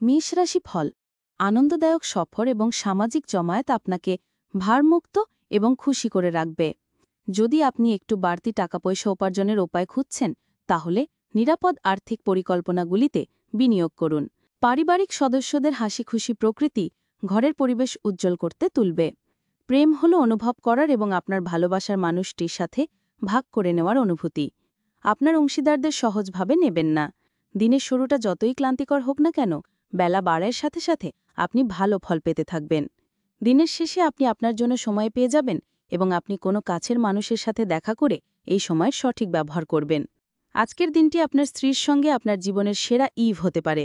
মেষ রাশি ফল। আনন্দদায়ক সফর এবং সামাজিক জমায়েত আপনাকে ভারমুক্ত এবং খুশি করে রাখবে। যদি আপনি একটু বাড়তি টাকা পয়সা উপার্জনের উপায় খুঁজছেন, তাহলে নিরাপদ আর্থিক পরিকল্পনাগুলিতে বিনিয়োগ করুন। পারিবারিক সদস্যদের হাসি খুশি প্রকৃতি ঘরের পরিবেশ উজ্জ্বল করতে তুলবে। প্রেম হল অনুভব করার এবং আপনার ভালোবাসার মানুষটির সাথে ভাগ করে নেওয়ার অনুভূতি। আপনার অংশীদারদের সহজভাবে নেবেন না। দিনের শুরুটা যতই ক্লান্তিকর হোক না কেন, বেলা বাড়ার সাথে সাথে আপনি ভালো ফল পেতে থাকবেন। দিনের শেষে আপনি আপনার জন্য সময় পেয়ে যাবেন এবং আপনি কোনো কাছের মানুষের সাথে দেখা করে এই সময়ের সঠিক ব্যবহার করবেন। আজকের দিনটি আপনার স্ত্রীর সঙ্গে আপনার জীবনের সেরা ইভ হতে পারে।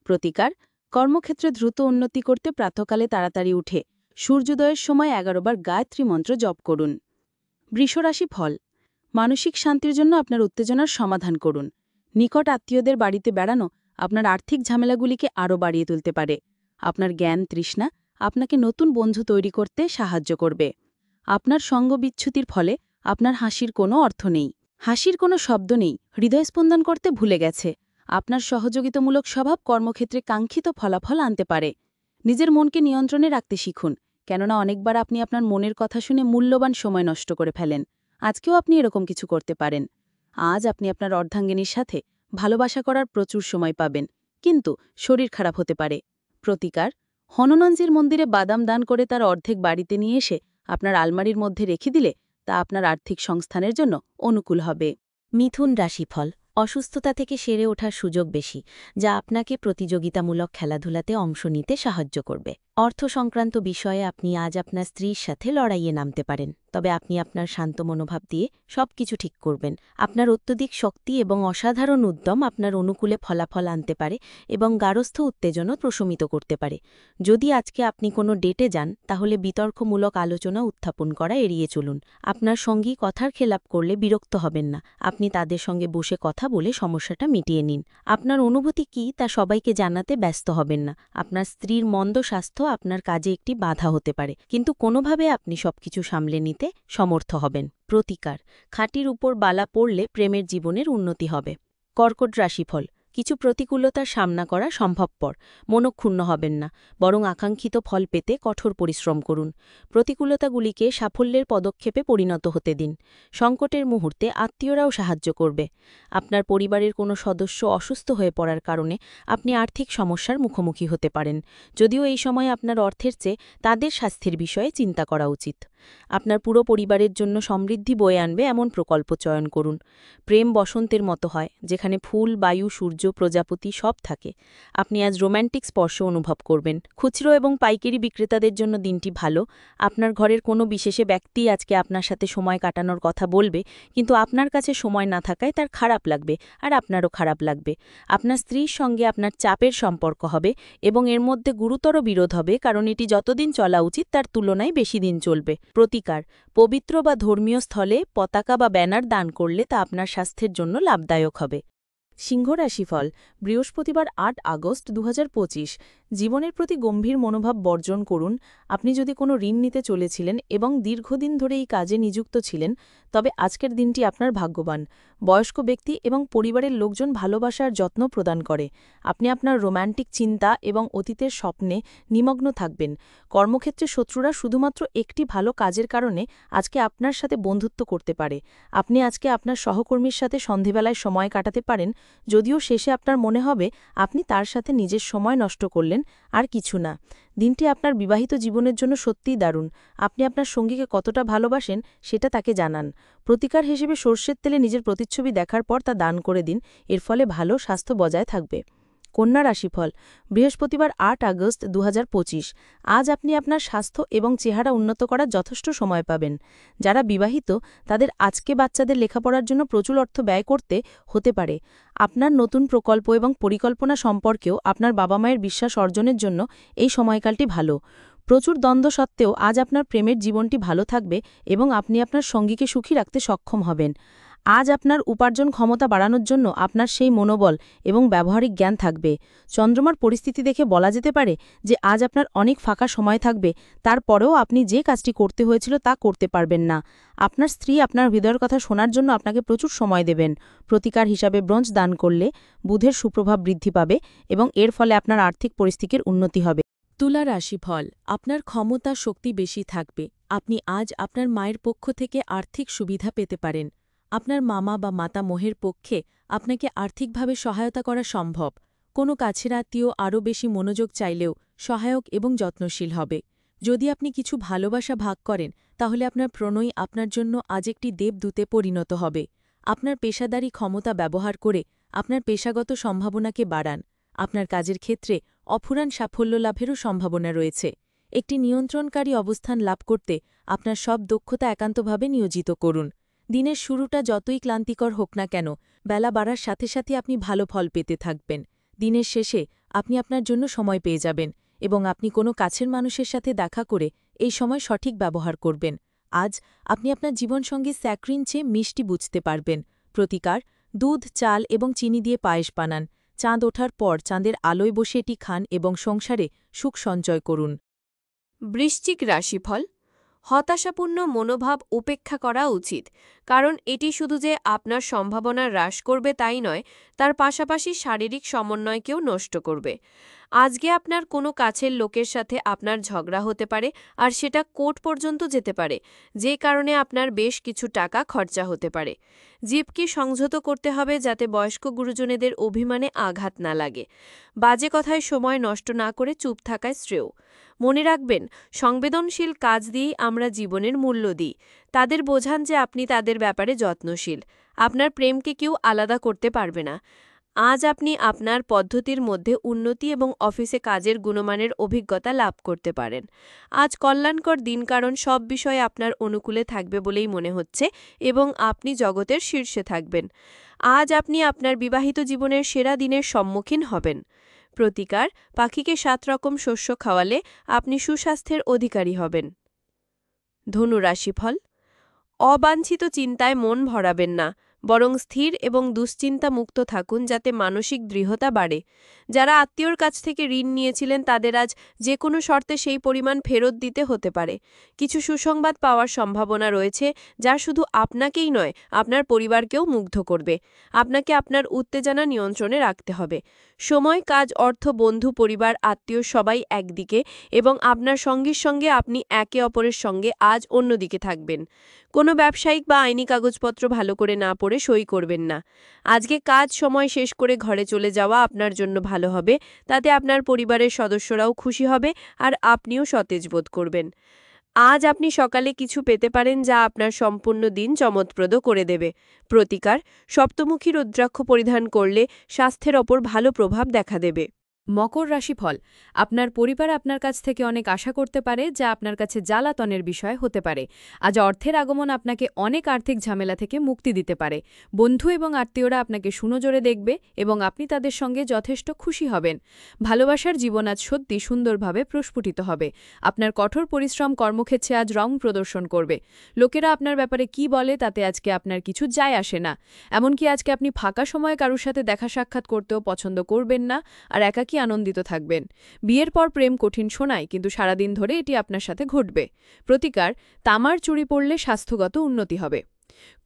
প্রতিকার: কর্মক্ষেত্রে দ্রুত উন্নতি করতে প্রাতঃকালে তাড়াতাড়ি উঠে সূর্যোদয়ের সময় 11 বার গায়ত্রী মন্ত্র জপ করুন। বৃষরাশি ফল। মানসিক শান্তির জন্য আপনার উত্তেজনার সমাধান করুন। নিকট আত্মীয়দের বাড়িতে বেড়ানো আপনার আর্থিক ঝামেলাগুলিকে আরও বাড়িয়ে তুলতে পারে। আপনার জ্ঞান তৃষ্ণা আপনাকে নতুন বন্ধু তৈরি করতে সাহায্য করবে। আপনার সঙ্গবিচ্ছুতির ফলে আপনার হাসির কোনো অর্থ নেই। হাসির কোনো শব্দ নেই, হৃদয়স্পন্দন করতে ভুলে গেছে। আপনার সহযোগিতামূলক স্বভাব কর্মক্ষেত্রে কাঙ্ক্ষিত ফলাফল আনতে পারে। নিজের মনকে নিয়ন্ত্রণে রাখতে শিখুন, কেননা অনেকবার আপনি আপনার মনের কথা শুনে মূল্যবান সময় নষ্ট করে ফেলেন। আজকেও আপনি এরকম কিছু করতে পারেন। আজ আপনি আপনার অর্ধাঙ্গিনীর সাথে ভালোবাসা করার প্রচুর সময় পাবেন, কিন্তু শরীর খারাপ হতে পারে। প্রতিকার: হনুমানজির মন্দিরে বাদাম দান করে তার অর্ধেক বাড়িতে নিয়ে এসে আপনার আলমারির মধ্যে রেখে দিলে তা আপনার আর্থিক সংস্থানের জন্য অনুকূল হবে। মিথুন রাশিফল। অসুস্থতা থেকে সেরে ওঠার সুযোগ বেশি, যা আপনাকে প্রতিযোগিতামূলক খেলাধুলাতে অংশ নিতে সাহায্য করবে। অর্থ সংক্রান্ত বিষয়ে আপনি আজ আপনার স্ত্রীর সাথে লড়াইয়ে নামতে পারেন, তবে আপনি আপনার শান্ত মনোভাব দিয়ে সবকিছু ঠিক করবেন। আপনার অত্যধিক শক্তি এবং অসাধারণ উদ্যম আপনার অনুকূলে ফলাফল আনতে পারে এবং গারস্থ উত্তেজনা প্রশমিত করতে পারে। যদি আজকে আপনি কোনো ডেটে যান, তাহলে বিতর্কমূলক আলোচনা উত্থাপন করা এড়িয়ে চলুন। আপনার সঙ্গী কথার খেলাপ করলে বিরক্ত হবেন না, আপনি তাদের সঙ্গে বসে কথা বলে সমস্যাটা মিটিয়ে নিন। আপনার অনুভূতি কী তা সবাইকে জানাতে ব্যস্ত হবেন না। আপনার স্ত্রীর মন্দ স্বাস্থ্য আপনার কাজে একটি বাধা হতে পারে, কিন্তু কোনোভাবে আপনি সবকিছু সামলে নিতে সমর্থ হবেন। প্রতিকার: খাঁটির উপর বালা পড়লে প্রেমের জীবনের উন্নতি হবে। কর্কট রাশিফল। কিছু প্রতিকূলতার সামনা করা সম্ভবপর। মনক্ষুণ্ণ হবেন না, বরং আকাঙ্ক্ষিত ফল পেতে কঠোর পরিশ্রম করুন। প্রতিকূলতাগুলিকে সাফল্যের পদক্ষেপে পরিণত হতে দিন। সংকটের মুহূর্তে আত্মীয়রাও সাহায্য করবে। আপনার পরিবারের কোনো সদস্য অসুস্থ হয়ে পড়ার কারণে আপনি আর্থিক সমস্যার মুখোমুখি হতে পারেন, যদিও এই সময় আপনার অর্থের চেয়ে তাদের স্বাস্থ্যের বিষয়ে চিন্তা করা উচিত। আপনার পুরো পরিবারের জন্য সমৃদ্ধি বয়ে আনবে এমন প্রকল্প চয়ন করুন। প্রেম বসন্তের মতো হয়, যেখানে ফুল, বায়ু, সূর্য, প্রজাপতি সব থাকে। আপনি আজ রোম্যান্টিক স্পর্শ অনুভব করবেন। খুচরো এবং পাইকারি বিক্রেতাদের জন্য দিনটি ভালো। আপনার ঘরের কোনো বিশেষে ব্যক্তি আজকে আপনার সাথে সময় কাটানোর কথা বলবে, কিন্তু আপনার কাছে সময় না থাকায় তার খারাপ লাগবে, আর আপনারও খারাপ লাগবে। আপনার স্ত্রীর সঙ্গে আপনার চাপের সম্পর্ক হবে এবং এর মধ্যে গুরুতর বিরোধ হবে, কারণ এটি যতদিন চলা উচিত তার তুলনায় বেশি দিন চলবে। প্রতিকার: পবিত্র বা ধর্মীয় স্থলে পতাকা বা ব্যানার দান করলে তা আপনার স্বাস্থ্যের জন্য লাভদায়ক হবে। সিংহ রাশিফল। বৃহস্পতিবার ৮ আগস্ট ২০২৫। জীবনের প্রতি গম্ভীর মনোভাব বর্জন করুন। আপনি যদি কোনো ঋণ নিতে চলেছিলেন এবং দীর্ঘদিন ধরে এই কাজে নিযুক্ত ছিলেন, তবে আজকের দিনটি আপনার ভাগ্যবান। বয়স্ক ব্যক্তি এবং পরিবারের লোকজন ভালোবাসার যত্ন প্রদান করে। আপনি আপনার রোম্যান্টিক চিন্তা এবং অতীতের স্বপ্নে নিমগ্ন থাকবেন। কর্মক্ষেত্রে শত্রুরা শুধুমাত্র একটি ভালো কাজের কারণে আজকে আপনার সাথে বন্ধুত্ব করতে পারে। আপনি আজকে আপনার সহকর্মীর সাথে সন্ধেবেলায় সময় কাটাতে পারেন, যদিও শেষে আপনার মনে হবে আপনি তার সাথে নিজের সময় নষ্ট করলেন, আর কিছু না। দিনটি আপনার বিবাহিত জীবনের জন্য সত্যিই দারুণ। আপনি আপনার সঙ্গীকে কতটা ভালোবাসেন সেটা তাকে জানান। প্রতিকার হিসেবে সর্ষের তেলে নিজের প্রতিচ্ছবি দেখার পর তা দান করে দিন, এর ফলে ভালো স্বাস্থ্য বজায় থাকবে। কন্যা রাশিফল। বৃহস্পতিবার ৮ আগস্ট ২০২৫। আজ আপনি আপনার স্বাস্থ্য এবং চেহারা উন্নত করার যথেষ্ট সময় পাবেন। যারা বিবাহিত তাদের আজকে বাচ্চাদের লেখাপড়ার জন্য প্রচুর অর্থ ব্যয় করতে হতে পারে। আপনার নতুন প্রকল্প এবং পরিকল্পনা সম্পর্কেও আপনার বাবা মায়ের বিশ্বাস অর্জনের জন্য এই সময়কালটি ভালো। প্রচুর দ্বন্দ্ব সত্ত্বেও আজ আপনার প্রেমের জীবনটি ভালো থাকবে এবং আপনি আপনার সঙ্গীকে সুখী রাখতে সক্ষম হবেন। আজ আপনার উপার্জন ক্ষমতা বাড়ানোর জন্য আপনার সেই মনোবল এবং ব্যবহারিক জ্ঞান থাকবে। চন্দ্রমার পরিস্থিতি দেখে বলা যেতে পারে যে আজ আপনার অনেক ফাঁকা সময় থাকবে, তারপরেও আপনি যে কাজটি করতে হয়েছিল তা করতে পারবেন না। আপনার স্ত্রী আপনার হৃদয়ের কথা শোনার জন্য আপনাকে প্রচুর সময় দেবেন। প্রতিকার হিসাবে ব্রোঞ্জ দান করলে বুধের সুপ্রভাব বৃদ্ধি পাবে এবং এর ফলে আপনার আর্থিক পরিস্থিতির উন্নতি হবে। তুলা রাশিফল, আপনার ক্ষমতা শক্তি বেশি থাকবে। আপনি আজ আপনার মায়ের পক্ষ থেকে আর্থিক সুবিধা পেতে পারেন। আপনার মামা বা মাতামহের পক্ষে আপনাকে আর্থিকভাবে সহায়তা করা সম্ভব। কোনো কাছের আত্মীয় আরও বেশি মনোযোগ চাইলেও সহায়ক এবং যত্নশীল হবে। যদি আপনি কিছু ভালোবাসা ভাগ করেন, তাহলে আপনার প্রণয় আপনার জন্য আজ একটি দেবদূতে পরিণত হবে। আপনার পেশাদারী ক্ষমতা ব্যবহার করে আপনার পেশাগত সম্ভাবনাকে বাড়ান। আপনার কাজের ক্ষেত্রে অফুরান সাফল্য লাভেরও সম্ভাবনা রয়েছে। একটি নিয়ন্ত্রণকারী অবস্থান লাভ করতে আপনার সব দক্ষতা একান্তভাবে নিয়োজিত করুন। দিনের শুরুটা যতই ক্লান্তিকর হোক না কেন, বেলা বাড়ার সাথে সাথে আপনি ভালো ফল পেতে থাকবেন। দিনের শেষে আপনি আপনার জন্য সময় পেয়ে যাবেন এবং আপনি কোনো কাছের মানুষের সাথে দেখা করে এই সময় সঠিক ব্যবহার করবেন। আজ আপনি আপনার জীবনসঙ্গী স্যাক্রিন চেয়ে মিষ্টি বুঝতে পারবেন। প্রতিকার: দুধ, চাল এবং চিনি দিয়ে পায়েস বানান। চাঁদ ওঠার পর চাঁদের আলোয় বসে এটি খান এবং সংসারে সুখ সঞ্চয় করুন। বৃশ্চিক রাশিফল, হতাশাপূর্ণ মনোভাব উপেক্ষা করা উচিত, কারণ এটি শুধু যে আপনার সম্ভাবনা হ্রাস করবে তাই নয়, তার পাশাপাশি শারীরিক সমন্বয়কেও নষ্ট করবে। আজকে আপনার কোনো কাছের লোকের সাথে আপনার ঝগড়া হতে পারে, আর সেটা কোর্ট পর্যন্ত যেতে পারে, যে কারণে আপনার বেশ কিছু টাকা খরচা হতে পারে। জীবকে সংযত করতে হবে যাতে বয়স্ক গুরুজনেদের অভিমানে আঘাত না লাগে। বাজে কথায় সময় নষ্ট না করে চুপ থাকায় শ্রেয়। মনে রাখবেন, সংবেদনশীল কাজ দিয়েই আমরা জীবনের মূল্য দিই। তাদের বোঝান যে আপনি তাদের ব্যাপারে যত্নশীল। আপনার প্রেমকে কেউ আলাদা করতে পারবে না। আজ আপনি আপনার পদ্ধতির মধ্যে উন্নতি এবং অফিসে কাজের গুণমানের অভিজ্ঞতা লাভ করতে পারেন। আজ কল্যাণকর দিন, কারণ সব বিষয়ে আপনার অনুকূলে থাকবে বলেই মনে হচ্ছে এবং আপনি জগতের শীর্ষে থাকবেন। আজ আপনি আপনার বিবাহিত জীবনের সেরা দিনের সম্মুখীন হবেন। প্রতিকার: পাখিকে 7 রকম শস্য খাওয়ালে আপনি সুস্বাস্থ্যের অধিকারী হবেন। ধনু রাশিফল, অবাঞ্ছিত চিন্তায় মন ভরাবেন না, বরং স্থির এবং দুশ্চিন্তা মুক্ত থাকুন যাতে মানসিক দৃঢ়তা বাড়ে। যারা আত্মীয়র কাছ থেকে ঋণ নিয়েছিলেন তাদের আজ যে কোনো শর্তে সেই পরিমাণ ফেরত দিতে হতে পারে। কিছু সুসংবাদ পাওয়ার সম্ভাবনা রয়েছে যা শুধু আপনাকেই নয়, আপনার পরিবারকেও মুগ্ধ করবে। আপনাকে আপনার উত্তেজনা নিয়ন্ত্রণে রাখতে হবে। সময়, কাজ, অর্থ, বন্ধু, পরিবার, আত্মীয় সবাই একদিকে এবং আপনার সঙ্গীর সঙ্গে আপনি একে অপরের সঙ্গে আজ অন্যদিকে থাকবেন। কোনো ব্যবসায়িক বা আইনি কাগজপত্র ভালো করে না পড়ে সই করবেন না। আজকে কাজ সময় শেষ করে ঘরে চলে যাওয়া আপনার জন্য ভালো হবে। তাতে আপনার পরিবারের সদস্যরাও খুশি হবে আর আপনিও সতেজ বোধ করবেন। আজ আপনি সকালে কিছু পেতে পারেন যা আপনার সম্পূর্ণ দিন চমৎপ্রদ করে দেবে। প্রতিকার: সপ্তমুখী রুদ্রাক্ষ পরিধান করলে স্বাস্থ্যের ওপর ভালো প্রভাব দেখা দেবে। মকর রাশিফল, আপনার পরিবার আপনার কাছ থেকে অনেক আশা করতে পারে যা আপনার কাছে জ্বালাতনের বিষয় হতে পারে। আজ অর্থের আগমন আপনাকে অনেক আর্থিক ঝামেলা থেকে মুক্তি দিতে পারে। বন্ধু এবং আত্মীয়রা আপনাকে সুনজরে দেখবে এবং আপনি তাদের সঙ্গে যথেষ্ট খুশি হবেন। ভালোবাসার জীবন আজ সত্যি সুন্দরভাবে প্রস্ফুটিত হবে। আপনার কঠোর পরিশ্রম কর্মক্ষেত্রে আজ রং প্রদর্শন করবে। লোকেরা আপনার ব্যাপারে কি বলে তাতে আজকে আপনার কিছু যায় আসে না। এমনকি আজকে আপনি ফাঁকা সময়ে কারুর সাথে দেখা সাক্ষাৎ করতেও পছন্দ করবেন না আর একাকী আনন্দিত থাকবেন। বিয়ের পর প্রেম কঠিন শোনায়, কিন্তু সারাদিন ধরে এটি আপনার সাথে ঘটবে। প্রতিকার: তামার চুড়ি পরলে স্বাস্থ্যগত উন্নতি হবে।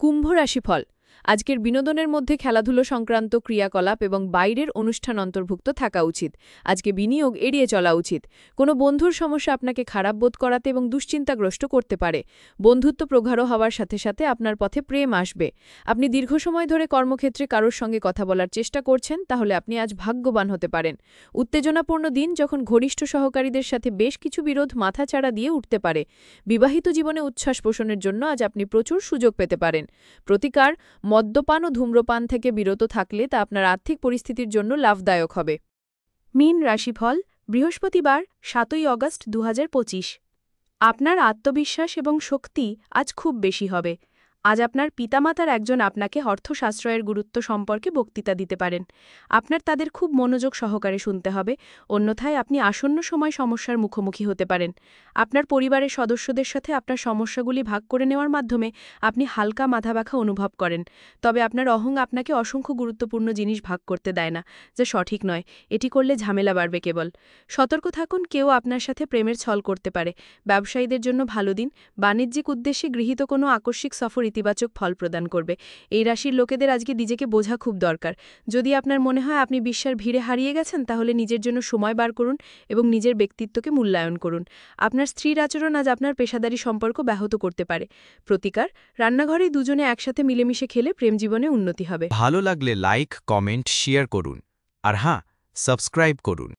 কুম্ভ রাশিফল, আজকের বিনোদনের মধ্যে খেলাধুলো সংক্রান্ত ক্রিয়াকলাপ এবং বাইরের অনুষ্ঠান অন্তর্ভুক্ত থাকা উচিত। আজকে বিনিয়োগ এড়িয়ে চলা উচিত। কোনো বন্ধুর সমস্যা আপনাকে খারাপ বোধ করাতে এবং দুশ্চিন্তাগ্রস্ত করতে পারে। বন্ধুত্ব প্রগাঢ় হওয়ার সাথে সাথে আপনার পথে প্রেম আসবে। আপনি দীর্ঘ সময় ধরে কর্মক্ষেত্রে কারোর সঙ্গে কথা বলার চেষ্টা করছেন, তাহলে আপনি আজ ভাগ্যবান হতে পারেন। উত্তেজনাপূর্ণ দিন যখন ঘনিষ্ঠ সহকারীদের সাথে বেশ কিছু বিরোধ মাথাচাড়া দিয়ে উঠতে পারে। বিবাহিত জীবনে উচ্ছ্বাস পোষণের জন্য আজ আপনি প্রচুর সুযোগ পেতে পারেন। প্রতিকার: মদ্যপান ও ধূম্রপান থেকে বিরত থাকলে তা আপনার আর্থিক পরিস্থিতির জন্য লাভদায়ক হবে। মীন রাশিফল, বৃহস্পতিবার 7 অগস্ট 2025। আপনার আত্মবিশ্বাস এবং শক্তি আজ খুব বেশি হবে। আজ আপনার পিতামাতার একজন আপনাকে অর্থশাস্ত্রের গুরুত্ব সম্পর্কে বক্তৃতা দিতে পারেন। আপনার তাদের খুব মনোযোগ সহকারে শুনতে হবে, অন্যথায় আপনি আসন্ন সময় সমস্যার মুখোমুখি হতে পারেন। আপনার পরিবারের সদস্যদের সাথে আপনার সমস্যাগুলি ভাগ করে নেওয়ার মাধ্যমে আপনি হালকা মাথা ব্যথা অনুভব করেন। তবে আপনার অহং আপনাকে অসংখ্য গুরুত্বপূর্ণ জিনিস ভাগ করতে দেয় না, যা সঠিক নয়। এটি করলে ঝামেলা বাড়বে কেবল। সতর্ক থাকুন, কেউ আপনার সাথে প্রেমের ছল করতে পারে। ব্যবসায়ীদের জন্য ভালো দিন। বাণিজ্যিক উদ্দেশ্যে গৃহীত কোনো আকস্মিক সফর ইতিবাচক ফল প্রদান করবে। এই রাশির লোকেদের আজকে নিজেকে বোঝা খুব দরকার। যদি আপনার মনে হয় আপনি বিশ্বের ভিড়ে হারিয়ে গেছেন, তাহলে নিজের জন্য সময় বার করুন এবং নিজের ব্যক্তিত্বকে মূল্যায়ন করুন। আপনার স্ত্রীর আচরণ আজ আপনার পেশাদারী সম্পর্ক ব্যাহত করতে পারে। প্রতিকার: রান্নাঘরেই দুজনে একসাথে মিলেমিশে খেলে প্রেম জীবনে উন্নতি হবে। ভালো লাগলে লাইক, কমেন্ট, শেয়ার করুন। আর হ্যাঁ, সাবস্ক্রাইব করুন।